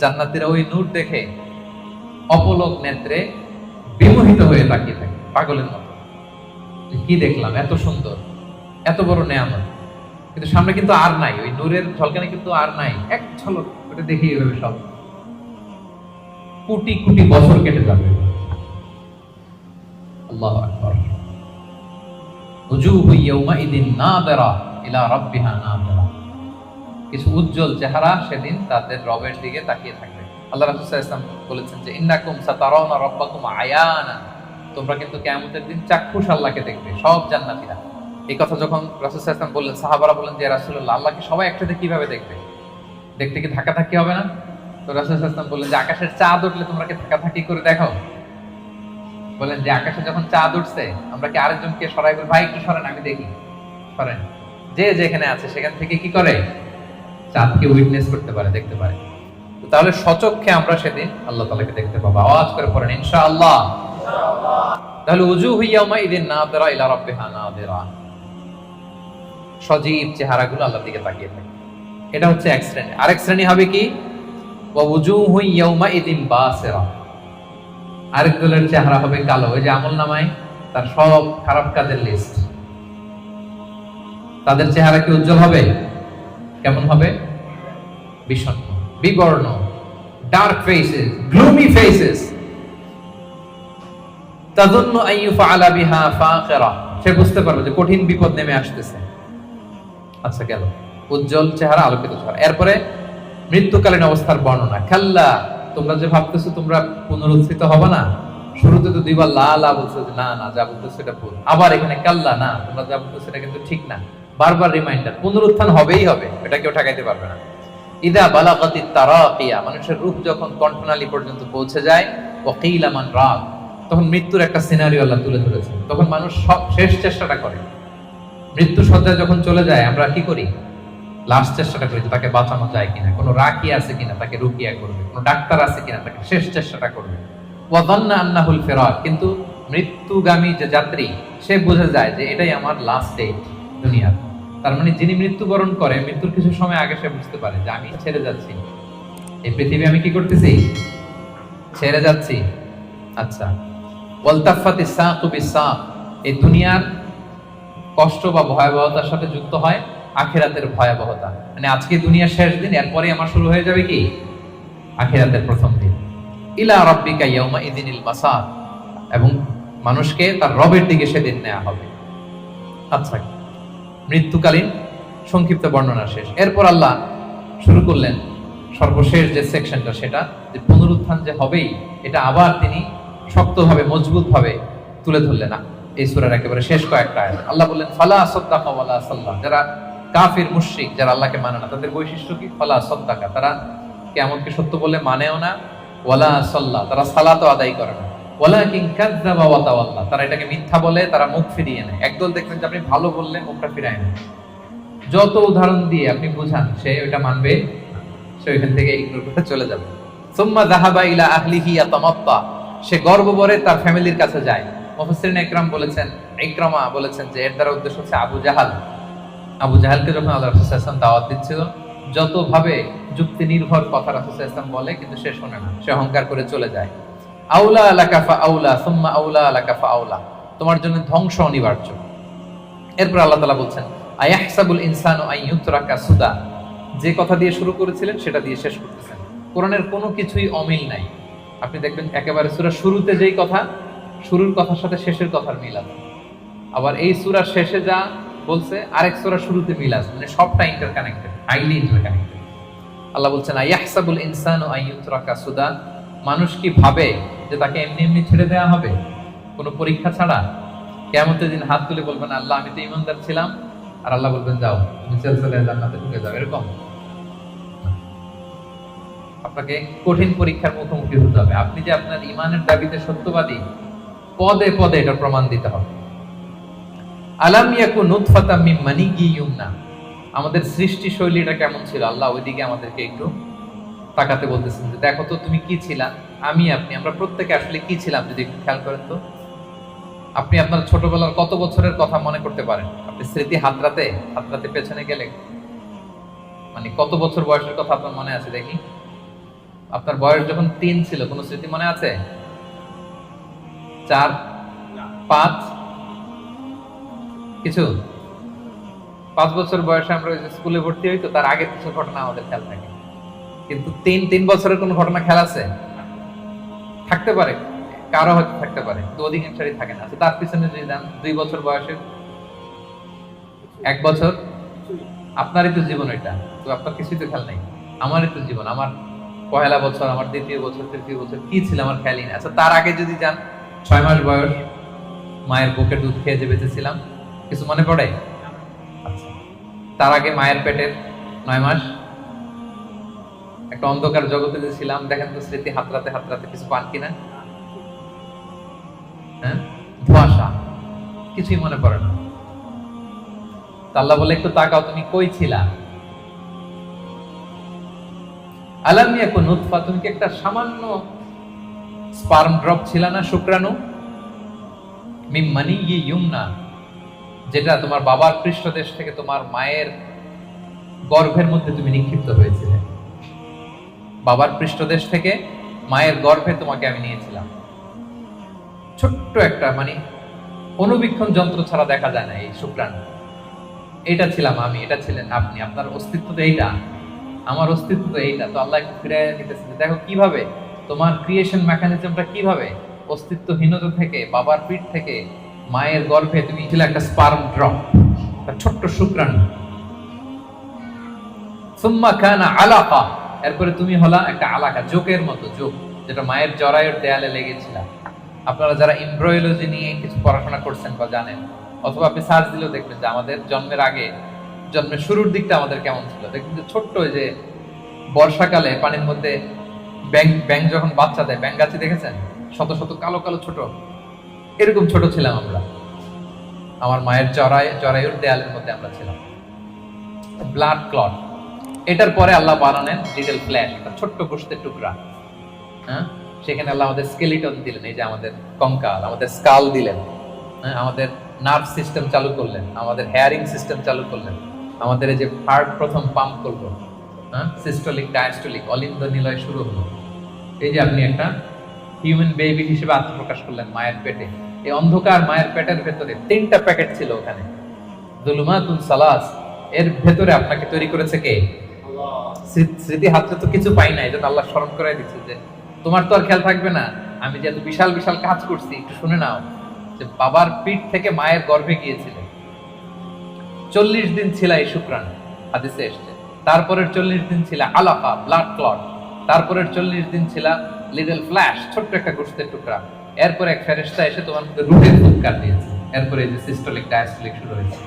জান্নাতীরা ওই নূর দেখে অপলক নেত্রে বিমোহিত হয়ে তাকিয়ে থাকে পাগলের মতো। কি দেখলাম, এত সুন্দর, এত বড় নেয়ামত, কিন্তু সামনে কিন্তু আর নাই, ওই নূরের ঝলকানি কিন্তু আর নাই। এক ঝলক ওটা দেখে এভাবে সব কোটি কোটি বছর কেটে যাবে। আল্লাহু আকবার। উজুহু ইয়াউমাইদিন নাযিরা ইলা রাব্বিহা নাযিরা। কিছু উজ্জ্বল চেহারা সেদিন তাদের রবের দিকে তাকিয়ে থাকবে। আল্লাহ রাসূল সাল্লাল্লাহু আলাইহি ওয়াসাল্লাম বলেছেন যে ইন্নাকুম সাতারাউনা রাব্বাকুম আয়ানা, তোমরা কিন্তু কিয়ামতের দিন চাক্ষুষ আল্লাহকে দেখবে, সব জান্নাতীরা। এই কথা যখন রাসূল সাল্লাল্লাহু আলাইহি ওয়াসাল্লাম বললেন, সাহাবারা বললেন যে রাসূলুল্লাহ, আল্লাহকে সবাই একসাথে কিভাবে দেখবে? দেখতে কি ধাক্কাধাক্কি হবে না? তো রাসূল সাল্লাল্লাহু আলাইহি ওয়াসাল্লাম বললেন যে আকাশের চাঁদ উঠলে তোমরা কি ধাক্কাধাক্কি করে দেখো? বলেন যে আকাশে যখন চাঁদ উঠছে আমরা কি আরেকজনকে সরাই বলি ভাই একটু সরেন আমি দেখি? সরেন। যে যেখানে আছে সেখান থেকে কি করে? চাঁদকে উইটনেস করতে পারে, দেখতে পারে। তাহলে সচক্ষে আমরা সেদিন আল্লাহ তাআলাকে দেখতে পাবো। আওয়াজ করে পড়েন ইনশাআল্লাহ। তাহলে উজুহু ইয়াউমাইদিন নাযিরা ইলা রাব্বিহা নাযিরা। সজীব চেহারাগুলো আল্লাহর দিকে তাকিয়ে থাকে। এটা হচ্ছে এক শ্রেণী। আরেক শ্রেণী হবে কি? ওয়া উজুহু ইয়াউমাইদিন বাসিরা। আরেক দলের চেহারা হবে কালো। ওই যে আমলনামায় তার সব খারাপ কাজের লিস্ট। তাদের চেহারা কি উজ্জ্বল হবে? কেমন হবে? বিষণ্ণ, বিবর্ণ, ডার্ক ফেসেস, গ্লুমি ফেসেস। তাযুন্নু আন ইউফআলা বিহা ফাকিরা। সে বুঝতে পারবে যে কঠিন বিপদ নেমে আসতেছে। আচ্ছা গেল উজ্জ্বল চেহারা, আলোকিত চেহারা। এরপরে মৃত্যুকালীন অবস্থার বর্ণনা। কাল্লা, তোমরা যে ভাবতেছো তোমরা পুনরুত্থিত হবে না, শুরুতে তো দুইবার লা লা বলছো যে না না যা বলতেছো এটা ভুল, আবার এখানে কাল্লা না তোমরা যা বলতেছো এটা কিন্তু ঠিক না, বারবার রিমাইন্ডার, পুনরুত্থান হবেই হবে, এটা কেউ ঠেকাইতে পারবে না। ইদা বালাগাতিত তারাকিয়া, মানুষের রূহ যখন কণ্ঠনালী পর্যন্ত পৌঁছে যায়, ওয়াকিলা মান রাগ, তখন মৃত্যুর একটা সিনারিও আল্লাহ তুলে ধরেছেন। তখন মানুষ সব শেষ চেষ্টাটা করে। মৃত্যু সজ্জায় যখন চলে যায় আমরা কি করি? লাস্ট চেষ্টাটা করি তাকে বাঁচানো যায় কিনা, কোনো রাকি আছে কিনা তাকে রুকিয়া করবে, কোনো ডাক্তার আছে কিনা তাকে শেষ চেষ্টাটা করবে। ওয়া যান্না আন্নাহুল ফিরাক, কিন্তু মৃত্যুগামী যে যাত্রী সে বুঝে যায় যে এটাই আমার লাস্ট ডেট দুনিয়ার। তার মানে যিনি মৃত্যুবরণ করে মৃত্যুর কিছু সময় আগে সে বুঝতে পারে যে আমি ছেড়ে যাচ্ছি এই পৃথিবী, আমি কি করতেছি? ছেড়ে যাচ্ছি। আচ্ছা, ওয়ালতাফাতিস সাকু বিসাক, এই দুনিয়ার কষ্ট বা ভয়াবহতার সাথে যুক্ত হয় আখিরাতের ভয়াবহতা। মানে আজকে দুনিয়ার শেষ দিন, এরপরে আমার শুরু হয়ে যাবে কি? আখিরাতের প্রথম দিন। ইলা রাব্বিকা ইয়াউমাইযিনিল মাসার, এবং মানুষকে তার রবের দিকে সেদিন নেওয়া হবে। আচ্ছা, মৃত্যুকালীন সংক্ষিপ্ত বর্ণনা শেষ। এরপর আল্লাহ শুরু করলেন সর্বশেষ যে সেকশনটা, সেটা যে পুনরুত্থান যে হবেই, এটা আবার তিনি শক্তভাবে মজবুতভাবে তুলে ধরলেন না এই সূরার একেবারে শেষ কয়েকটা আয়াত। আল্লাহ বললেন ফালা সাদ্দাকা ওয়ালা সাল্লা, যারা কাফির মুশরিক, যারা আল্লাহকে মানে না, তাদের বৈশিষ্ট্য কি? ফালা সাদ্দাকা, তারা কিয়ামতকে সত্য বলে মানেও না, ওয়ালা সাল্লা, তারা সালাতও আদায় করে না, ওয়ালাকিন কাযযাবা ওয়া তাওয়াল্লা, তারা এটাকে মিথ্যা বলে, তারা মুখ ফিরিয়ে নেয়। একদল দেখবেন যে আপনি ভালো বললে মুখটা ফিরায় না, যত উদাহরণ দিয়ে আপনি বুঝান সে ওটা মানবে, সে ওইখান থেকে ইগনোর করে চলে যাবে। সুম্মা যাহাবা ইলা আহলিহি ইয়াতামাত্তা, সে গর্বভরে তার ফ্যামিলির কাছে যায়। মুফাসসিরিন ইকরাম বলেছেন, ইকরামা বলেছেন যে এর দ্বারা উদ্দেশ্য হচ্ছে আবু জাহাল। আবু জাহালকে যখন আল্লাহ রাসূল সাল্লাল্লাহু আলাইহি ওয়াসাল্লাম দাওয়াত দিচ্ছিল, যতভাবে যুক্তি নির্ভর কথা রাসূল সাল্লাল্লাহু আলাইহি ওয়াসাল্লাম বলে, কিন্তু সে শোনে না, সে অহংকার করে চলে যায়। আউলা লাকা ফা আউলা সুম্মা আউলা লাকা ফা আউলা, তোমার জন্য ধ্বংস অনিবার্য। এরপর আল্লাহ তাআলা বলছেন আয়াহসাবুল ইনসানু আইয়ুতরাকা সুদা, যে কথা দিয়ে শুরু করেছিলেন সেটা দিয়ে শেষ করতেছেন। কোরআনের কোনো কিছুই অমিল নাই। আপনি দেখবেন একেবারে সূরার শুরুতে যেই কথা, শুরুর কথার সাথে শেষের কথার মিল আছে, আবার এই সূরার শেষে যা বলছে আরেক সূরার শুরুতে মিল আছে, মানে সবটা ইন্টারকানেক্টেড, হাইলি ইন্টারকানেক্টেড। আল্লাহ বলছেন আয়াহসাবুল ইনসানু আইয়ুতরাকা সুদা, মানুষ কি ভাবে যে তাকে এমনি এমনি ছেড়ে দেওয়া হবে কোনো পরীক্ষা ছাড়া? কিয়ামতের দিন হাত তুলে বলবেন আল্লাহ আমি তো ঈমানদার ছিলাম, আর আল্লাহ বলবেন যাও তুমি চলে জান্নাতে ঢুকে যাও, এরকম? আপনাকে কঠিন পরীক্ষার মুখোমুখি হতে হবে। আপনি যে আপনার ঈমানের দাবিতে সত্যবাদী, পদে পদে এটা প্রমাণ দিতে হবে। আলাম ইয়াকুন নুতফাতাম মিন মানিয়্যিন ইউমনা, আমাদের সৃষ্টি শৈলীটা কেমন ছিল আল্লাহ ওইদিকে আমাদেরকে একটু তাকাতে বলতেছেন যে দেখো তো তুমি কি ছিলা, আমরা প্রত্যেকে আসলে কি ছিলাম যদি একটু খেয়াল করেন তো। আপনি আপনার ছোটবেলার কত বছরের কথা মনে করতে পারেন? আপনি স্মৃতি হাতড়াতে হাতড়াতে পেছনে গেলে মানে কত বছর বয়সের কথা আপনার মনে আছে দেখি? আপনার বয়স যখন 3 ছিল কোন স্মৃতি মনে আছে? 4, 5 কিছু? 5 বছর বয়সে আমরা ওই যে স্কুলে ভর্তি হই, তো তার আগের কিছু ঘটনা আমাদের খেয়াল থাকে, কিন্তু 3 বছরের কোন ঘটনা খেয়াল আছে? থাকতে পারে, কারো হয়তো থাকতে পারে, তো অধিকাংশই থাকে না। আচ্ছা তার পিছনে যদি যান 2 বছর বয়সের, 1 বছর, আপনারই তো জীবন এটা, তো আপনার কিছুই তো খেয়াল নাই। আমারই তো জীবন, আমার পহেলা বছর, আমার দ্বিতীয় বছর, তৃতীয় বছর কি ছিল আমার খেয়ালই নেই। আচ্ছা তার আগে যদি যান 6 মাস বয়স, মায়ের বুকের দুধ খেয়ে যে বেঁচেছিলাম, কিছু মনে পড়ে? আচ্ছা তার আগে মায়ের পেটের 9 মাস একটা অন্ধকার জগতে যে ছিলাম, দেখেন তো স্মৃতি হাতড়াতে হাতড়াতে কিছু পান কিনা? হ্যাঁ, ধোঁয়াশা, কিছুই মনে পড়ে না। আল্লাহ বলে একটু তাকাও তুমি কই ছিলা। আলাম ইয়াকুন নুতফা, তুমি কি একটা সামান্য স্পার্ম ড্রপ ছিলা না, শুক্রাণু? মিন মানিয়্যিন ইউমনা, যেটা তোমার বাবার পৃষ্ঠদেশ থেকে তোমার মায়ের গর্ভের মধ্যে তুমি নিক্ষিপ্ত হয়েছিলে। বাবার পৃষ্ঠদেশ থেকে মায়ের গর্ভে তোমাকে আমি নিয়েছিলাম। ছোট্ট একটা মানে অনুবীক্ষণ যন্ত্র ছাড়া দেখা যায় না এই শুক্রাণু। এটা ছিলাম আমি, এটা ছিলেন আপনি, আপনার অস্তিত্ব তো এইটা, আমার অস্তিত্ব তো এইটা। তো আল্লাহ একটু ফিরে দিতেছেন, দেখো কিভাবে তোমার ক্রিয়েশন মেকানিজমটা, কিভাবে অস্তিত্বহীনতা থেকে বাবার পিঠ থেকে মায়ের গর্ভে তুমি ছিল একটা স্পার্ম ড্রপ, একটা ছোট্ট শুক্রাণু। সুম্মা কানা আলাকা, এরপরে তুমি হলা একটা আলাকা, জোকের মতো, জোক যেটা মায়ের জরায়ুর দেয়ালে লেগেছিল। আপনারা যারা এমব্রয়োলজি নিয়ে কিছু পড়াশোনা করছেন বা জানেন, অথবা আপনি সার্চ দিলেও দেখবেন যে আমাদের জন্মের আগে, জন্মের শুরুর দিকটা আমাদের কেমন ছিল। দেখবেন যে ছোট্ট, যে বর্ষাকালে পানির মধ্যে ব্যাং যখন বাচ্চা দেয়, ব্যাঙাচি দেখেছেন? শত শত কালো কালো ছোট, এরকম ছোট ছিলাম আমরা। আমার মায়ের জরায়ুর দেয়ালের মধ্যে আমরা ছিলাম। ব্লাড ক্লট, এটার পরে আল্লাহ বানালেন লিটল ফ্ল্যাশ, একটা ছোট্ট গোশতের টুকরা। হ্যাঁ, সেখানে আল্লাহ আমাদের স্কেলিটন দিলেন, এই যে আমাদের কঙ্কাল, আমাদের স্কাল দিলেন। হ্যাঁ, আমাদের নার্ভ সিস্টেম চালু করলেন, আমাদের হেয়ারিং সিস্টেম চালু করলেন, আমাদের এই যে হার্ট প্রথম পাম্প করলো, হ্যাঁ, সিস্টোলিক ডায়াস্টোলিক অলিন্দ নিলয় শুরু হলো। এই যে আপনি একটা হিউম্যান বেবি হিসেবে আত্মপ্রকাশ করলেন মায়ের পেটে। এই অন্ধকার মায়ের পেটের ভেতরে 3টা প্যাকেট ছিল, ওখানে যুলুমাতুন সালাস, এর ভেতরে আপনাকে তৈরি করেছে কে? স্মৃতি হাতে তো কিছু পাই না, এই জন্য আল্লাহ স্মরণ করাই দিচ্ছে যে তোমার তো আর খেয়াল থাকবে না, আমি যে এত বিশাল বিশাল কাজ করছি, একটু শুনে নাও। যে বাবার পিঠ থেকে মায়ের গর্ভে গিয়েছিল, 40 দিন ছিল এই শুক্রাণু, হাদিসে এসেছে। তারপরের 40 দিন ছিল আলাকা, ব্লাড ক্লট। তারপরের 40 দিন ছিল লিটল ফ্ল্যাশ, ছোট্ট একটা গোশতের টুকরা। এরপর এক ফেরেশতা এসে তোমার মধ্যে রুহের ফুৎকার দিয়েছে। এরপরে এই যে সিস্টোলিক ডায়াস্টোলিক শুরু হয়েছে।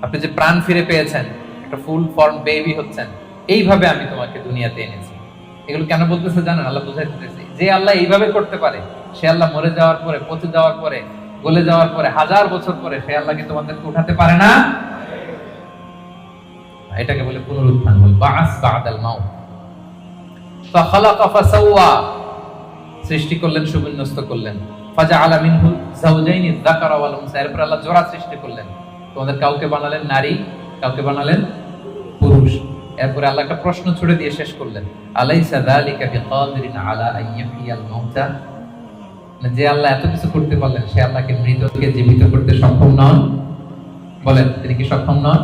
আপনি যে প্রাণ ফিরে পেয়েছেন, একটা ফুল ফর্ম বেবি হচ্ছেন, এইভাবে আমি তোমাকে দুনিয়াতে এনেছি। এগুলো কেন বলতেছে জানেন? আল্লাহ বুঝাইতে চাইছে, যে আল্লাহ এইভাবে করতে পারে, সে আল্লাহ মরে যাওয়ার পরে, পচে যাওয়ার পরে, গলে যাওয়ার পরে, 1000 বছর পরে সে আল্লাহ কি তোমাদেরকে উঠাতে পারে না? এটাকে বলে পুনরুত্থান, বল বাআস বাদাল মাউত। ফাখালাকা ফাসাওয়া, সৃষ্টি করলেন, সুবিন্যস্ত করলেন। ফাজআলা মিনহু যাওজাইনি যাকারা ওয়াল উনসা, এরপর আল্লাহ জোড়া সৃষ্টি করলেন। তোমাদের কাউকে বানালেন নারী, কাউকে বানালেন পুরুষ। এরপরে আল্লাহ একটা প্রশ্ন ছুড়ে দিয়ে শেষ করলেন, আলাইসা যালিকা বিকাদিরিন আলা আইয়াহিয়াল মাউতা, যে আল্লাহ এত কিছু করতে পারলেন সে আল্লাহকে মৃতকে জীবিত করতে সক্ষম নন? বলেন তিনি কি সক্ষম নন?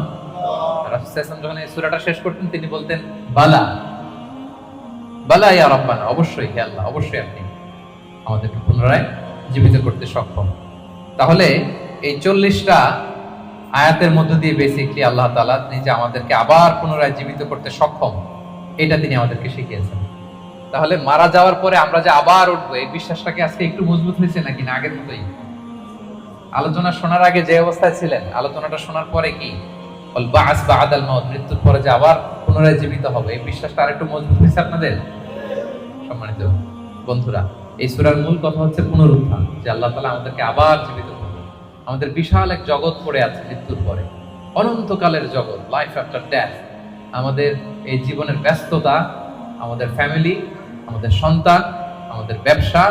রাসূল সাল্লাল্লাহু আলাইহি ওয়াসাল্লাম যখন এই সূরাটা শেষ করতেন তিনি বলতেন বালা বালা ইয়া রাব্বানা, অবশ্যই হে আল্লাহ, অবশ্যই আপনি আমাদেরকে পুনরায় জীবিত করতে সক্ষম। তাহলে এই 40টা আয়াতের মধ্য দিয়ে বেসিকলি আল্লাহ তাআলা তিনি যে আমাদেরকে আবার পুনরায় জীবিত করতে সক্ষম এটা তিনি আমাদেরকে শিখিয়েছেন। তাহলে মারা যাওয়ার পরে আমরা যে আবার উঠবো এই বিশ্বাসটাকে আজকে একটু মজবুত হয়েছে নাকি না আগের মতোই? আলোচনা শোনার আগে যে অবস্থায় ছিলেন, আলোচনাটা শোনার পরে কি ওয়াল বা'স বা'দাল মাউত, মৃত্যুর পরে যে আবার পুনরায় জীবিত হবে এই বিশ্বাসটা আরেকটু মজবুত হয়েছে আপনাদের? সম্মানিত বন্ধুরা, এই সূরার মূল কথা হচ্ছে পুনরুত্থান, যে আল্লাহ তাআলা আমাদেরকে আবার জীবিত করবেন। আমাদের বিশাল এক জগৎ পড়ে আছে মৃত্যুর পরে, অনন্তকালের জগৎ, লাইফ আফটার ডেথ। আমাদের এই জীবনের ব্যস্ততা, আমাদের ফ্যামিলি, আমাদের সন্তান, আমাদের ব্যবসা,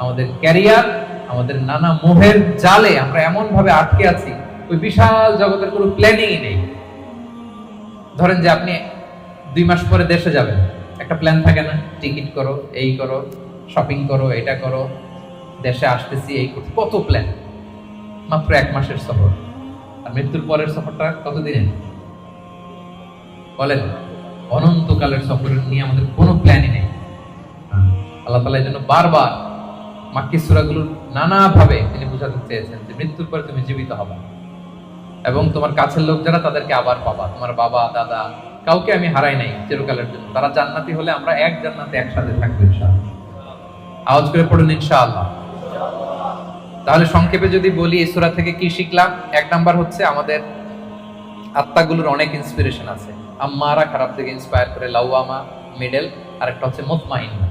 আমাদের ক্যারিয়ার, আমাদের নানা মোহের জালে আমরা এমন ভাবে আটকে আছি, ওই বিশাল জগতের কোনো প্ল্যানিংই নেই। ধরেন যে আপনি 2 মাস পরে দেশে যাবেন, একটা প্ল্যান থাকে না, টিকিট করো, এই করো, শপিং করো, এটা করো, দেশে আসতেছি, এই করতে, কত প্ল্যান। মাত্র 1 মাসের সফর। আর মৃত্যুর পরের সফরটা কতদিনের? বলেন, অনন্তকালের সফর নিয়ে আমাদের কোনো প্ল্যানই নেই। আল্লাহ তাআলা এই জন্য বারবার মাক্কি সূরাগুলোর নানা ভাবে তিনি বোঝাতে চেয়েছেন যে মৃত্যুর পরে তুমি জীবিত হবে এবং তোমার কাছের লোক যারা তাদেরকে আবার পাবা। তোমার বাবা দাদা কাউকে আমি হারাই নাই চিরকালের জন্য, তারা জান্নাতি হলে আমরা এক জান্নাতে একসাথে থাকবো ইনশাআল্লাহ। আওয়াজ করে পড়ুন ইনশাআল্লাহ। তাহলে সংক্ষেপে যদি বলি এই সূরা থেকে কি শিখলাম? 1 নাম্বার হচ্ছে আমাদের আত্মাগুলোর অনেক ইন্সপিরেশন আছে। আম্মারা খারাপ থেকে ইন্সপায়ার করে, লাওয়ামা মিডল, আর একটা হচ্ছে মুতমাইন্না।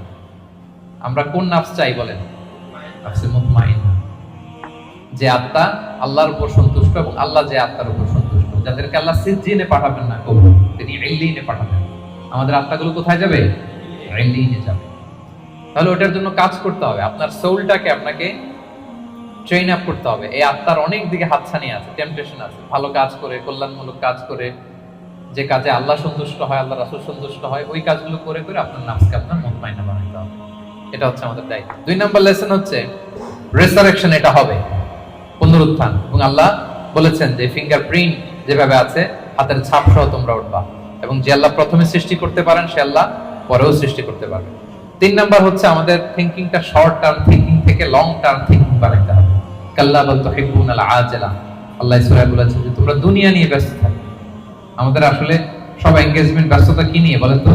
আমরা কোন নাফস চাই বলেন? নাফসে মুতমাইন্না, যে আত্মা আল্লাহর উপর সন্তুষ্ট এবং আল্লাহ যে আত্মার উপর সন্তুষ্ট, যাদেরকে আল্লাহ সিজ্জিনে পাঠাবেন না কবর, তিনি ইল্লিনে পাঠাবেন। আমাদের আত্মাগুলো কোথায় যাবে? ইল্লিনে যাবে। তাহলে ওটার জন্য কাজ করতে হবে, আপনার সোলটাকে আপনাকে ট্রেন আপ করতে হবে। এই আত্মার অনেক দিকে হাতছানি আছে, টেম্পটেশন আছে। ভালো কাজ করে, কল্যাণমূলক কাজ করে, যে কাজে আল্লাহ সন্তুষ্ট হয়, আল্লাহ রাসূল সন্তুষ্ট হয়, ওই কাজগুলো করে করে আপনার নাফসকে আপনার মুতমাইন্না বানাতে হবে। এটা হচ্ছে আমাদের দায়িত্ব। 2 নাম্বার লেসন হচ্ছে রেসারেকশন, এটা হবে পুনরুত্থান। এবং আল্লাহ বলেছেন যে ফিঙ্গারপ্রিন্ট যেভাবে আছে হাতের ছাপ সহ তোমরা উঠবা, এবং যে আল্লাহ প্রথমে সৃষ্টি করতে পারেন সে আল্লাহ পরেও সৃষ্টি করতে পারবে। 3 নাম্বার হচ্ছে আমাদের থিংকিংটা শর্ট টার্ম থিংকিং থেকে লং টার্ম থিংকিং বানাতে হবে। কাল্লা বাল তুহিব্বুনাল আজিলা, আল্লাহ সূরায় বলেছেন যে তোমরা দুনিয়া নিয়ে ব্যস্ত থাকো। আমাদের আসলে সব এনগেজমেন্ট, ব্যস্ততা কি নিয়ে বলেন তো?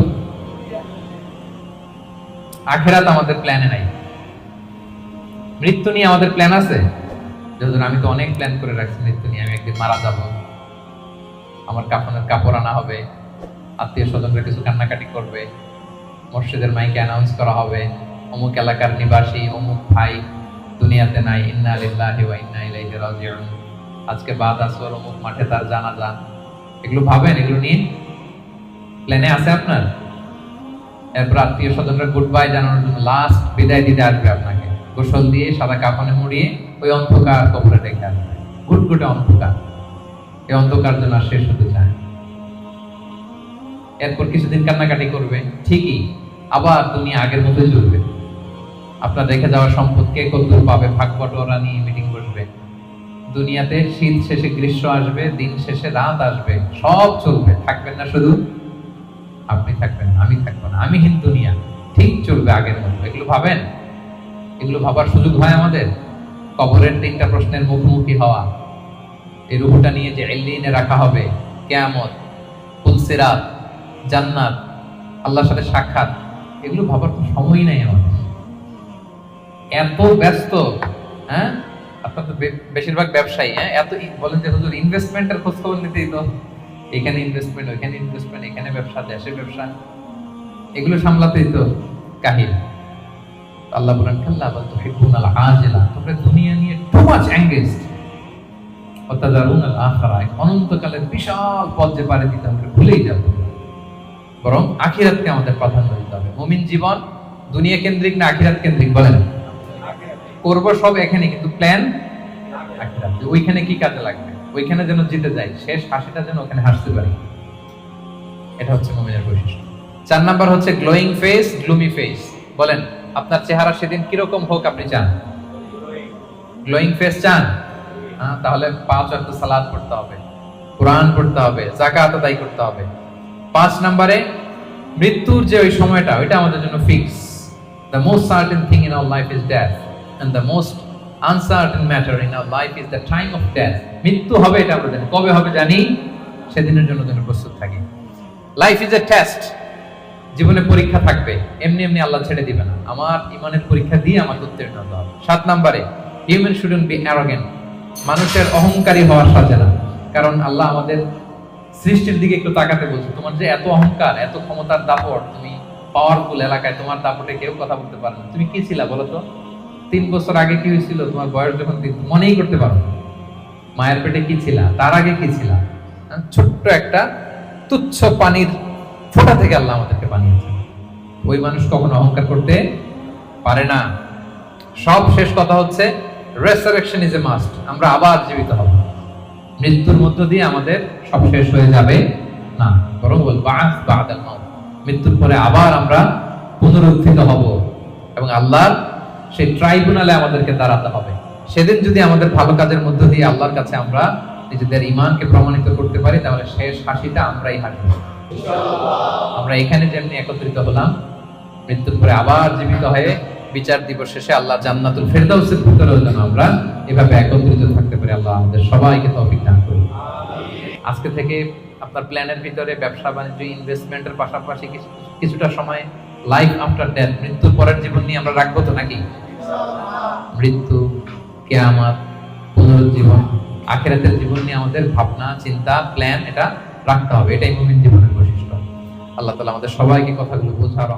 আখিরাত আমাদের প্ল্যানে নাই। মৃত্যু নিয়ে আমাদের প্ল্যান আছে? যেমন আমি তো অনেক প্ল্যান করে রাখছি মৃত্যু নিয়ে। আমি একদিন মারা যাব, আমার কাফনের কাপড় আনা হবে, আত্মীয় স্বজনরা কিছু কান্নাকাটি করবে, মসজিদের মাইকে অ্যানাউন্স করা হবে অমুক এলাকার নিবাসী অমুক ভাই দুনিয়াতে নাই, ইন্না লিল্লাহি ওয়া ইন্না ইলাইহি রাজিউন, আজকে বাদ আসর অমুক মাঠে তার জানাজা। এগুলো ভাবেন? এগুলো নিয়ে প্ল্যানে আছে আপনার? এরপর আত্মীয় স্বজনরা গুড বাই জানানোর জন্য লাস্ট বিদায় দিতে আসবে, আপনাকে গোসল দিয়ে সাদা কাফনে মুড়িয়ে ওই অন্ধকার কবরে রেখে আসবে। গুটগুটে অন্ধকার, এই অন্ধকার যেন আর শেষ হতে চায়। এরপর কিছুদিন কান্নাকাটি করবে, ঠিকই আবার দুনিয়া আগের মতোই চলবে। আপনার রেখে যাওয়া সম্পদ কে কতদূর পাবে, ভাগ বটোয়ারা নিয়ে মিটিং বসবে। দুনিয়াতে শীত শেষে গ্রীষ্ম আসবে, দিন শেষে রাত আসবে, সব চলবে। থাকবেন না শুধু আপনি, থাকবেন না, আমি থাকবো না, আমি হিন্দু দুনিয়া ঠিক চলবে আগের মতো। এগুলো ভাবেন? এগুলো ভাবার সুযোগ হয় আমাদের? কবরের 3টা প্রশ্নের মুখোমুখি হওয়া, এই রূহটা নিয়ে যে ইল্লিনে রাখা হবে, কিয়ামত, ফুলসিরাত, জান্নাত, আল্লাহর সাথে সাক্ষাৎ, এগুলো ভাবার তো সময়ই নাই আমাদের। এত ব্যস্ত, হ্যাঁ? আপনার তো বেশিরভাগ ব্যবসায়ী, হ্যাঁ, এত বলেন যে হুজুর ইনভেস্টমেন্টের খোঁজ খবর নিতেই তো, এখানে ইনভেস্টমেন্ট, ওইখানে ইনভেস্টমেন্ট, এখানে ব্যবসা, দেশে ব্যবসা, এগুলো সামলাতেই তো কাহিল। আল্লাহ বলেন কাল্লা বাল তুহিব্বুনাল আজিলা, তোমরা দুনিয়া নিয়ে টু মাচ এনগেজড, ওয়া তাযারুনাল আখিরা, অনন্তকালের বিশাল পথ যে পাড়ি দিতে হবে ভুলেই যাবে। বরং আখিরাতকে আমাদের প্রাধান্য দিতে হবে। মুমিন জীবন দুনিয়া কেন্দ্রিক না আখিরাত কেন্দ্রিক? বলেন। করব সব এখানে, কিন্তু প্ল্যান আখিরাত। ওইখানে কি কাজে লাগবে, ওইখানে যেন জিতে যাই, শেষ হাসিটা যেন ওখানে হাসতে পারি। এটা হচ্ছে মুমিনের বৈশিষ্ট্য। 4 নাম্বার হচ্ছে গ্লোয়িং ফেস, গ্লুমি ফেস। বলেন আপনার চেহারা সেদিন কিরকম হোক আপনি চান? গ্লোয়িং ফেস চান? তাহলে 5 ওয়াক্ত সালাত পড়তে হবে, কোরআন পড়তে হবে, যাকাত আদায় করতে হবে। 5 নম্বরে মৃত্যুর যে ওই সময়টা, ওইটা আমাদের জন্য fix. The most certain thing in our life is death, and the most uncertain matter in our life is the time of death. মৃত্যু হবে এটা আমরা জানি, কবে হবে জানি, সেদিনের জন্য যেন প্রস্তুত থাকি। লাইফ ইজ এ টেস্ট, জীবনে পরীক্ষা থাকবে, এমনি এমনি আল্লাহ ছেড়ে দিবে না, আমার ইমানের পরীক্ষা দিয়ে আমাকে উত্তীর্ণ হতে হবে। 7 নম্বরে হিউম্যান শুডন্ট বি অ্যারোগেন্ট, মানুষের অহংকারী হওয়ার সাথে না। কারণ আল্লাহ আমাদের সৃষ্টির দিকে একটু তাকাতে বলছে, তোমার যে এত অহংকার, এত ক্ষমতার দাপট, তুমি পাওয়ারফুল এলাকায়, তোমার দাপটে কেউ কথা বলতে পারে না। তুমি কি ছিলা বলো তো? 3 বছর আগে কি হয়েছিল? তোমার বয়স যখন 3, মনেই করতে পারো না। মায়ের পেটে কি ছিলা, তার আগে কি ছিলা? ছোট্ট একটা তুচ্ছ পানির ফোঁটা থেকে আল্লাহ আমাদেরকে বানিয়েছেন। ওই মানুষ কখনো অহংকার করতে পারে না। সব শেষ কথা হচ্ছে রেসারেকশন ইজ এ মাস্ট, আমরা আবার জীবিত হব। মৃত্যুর মধ্য দিয়ে আমাদের সব শেষ হয়ে যাবে না, বরং বল বাস বাদাল মাউত, মৃত্যুর পরে আবার আমরা পুনরুত্থিত হব এবং আল্লাহর সেই ট্রাইব্যুনালে আমাদেরকে দাঁড়াতে হবে। সেদিন যদি আমাদের ভালো কাজের মধ্য দিয়ে আল্লাহর কাছে আমরা নিজেদের ঈমানকে প্রমাণিত করতে পারি, তাহলে শেষ হাসিটা আমরাই হাসব ইনশাআল্লাহ। আমরা এখানে যেমনি একত্রিত হলাম, মৃত্যুর পরে আবার জীবিত হয়ে বিচার দিবস শেষে আল্লাহ জান্নাতুল ফেরদাউসের ভিতরে যেন আমরা এভাবে একত্রিত থাকতে পারি। আল্লাহ আমাদের সবাইকে তৌফিক দান করুন। আজকে থেকে আপনার প্ল্যানের ভিতরে ব্যবসা বাণিজ্য, ইনভেস্টমেন্টের পাশাপাশি কিছুটা সময় লাইফ আফটার ডেথ, মৃত্যুর পরের জীবন নিয়ে আমরা রাখবো তো নাকি? মৃত্যু, কিয়ামত, পুনরুজ্জীবন, আখিরাতের জীবন নিয়ে আমাদের ভাবনা, চিন্তা, প্ল্যান এটা রাখতে হবে। এটাই মুমিন জীবনের বৈশিষ্ট্য। আল্লাহ তাআলা আমাদের সবাইকে কথাগুলো বোঝার